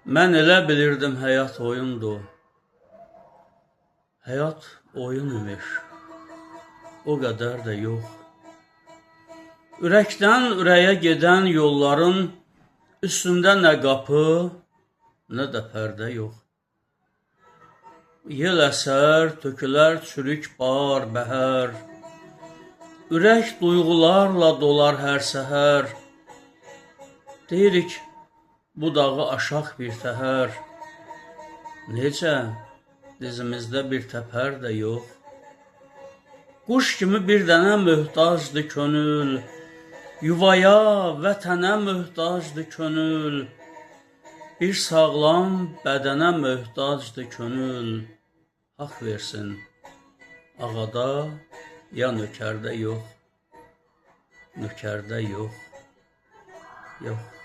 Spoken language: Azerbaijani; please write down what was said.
Mən elə bilirdim həyat oyundur. Həyat oyun imiş, o qədər də yox. Ürəkdən ürəyə gedən yolların üstündə nə qapı, nə də pərdə yox. Yel əsər, tökülər çürük bar, bəhər. Ürək duyğularla dolar hər səhər. Deyirik, bu dağı aşaq bir təhər. Necə, dizimizdə bir təpər də yox. Quş kimi bir dənə möhtacdır könül. Yuvaya, vətənə möhtacdır könül. Bir sağlam bədənə möhtacdır könül. Haqq versin, ağada ya nökərdə yox. Nökərdə yox, yox.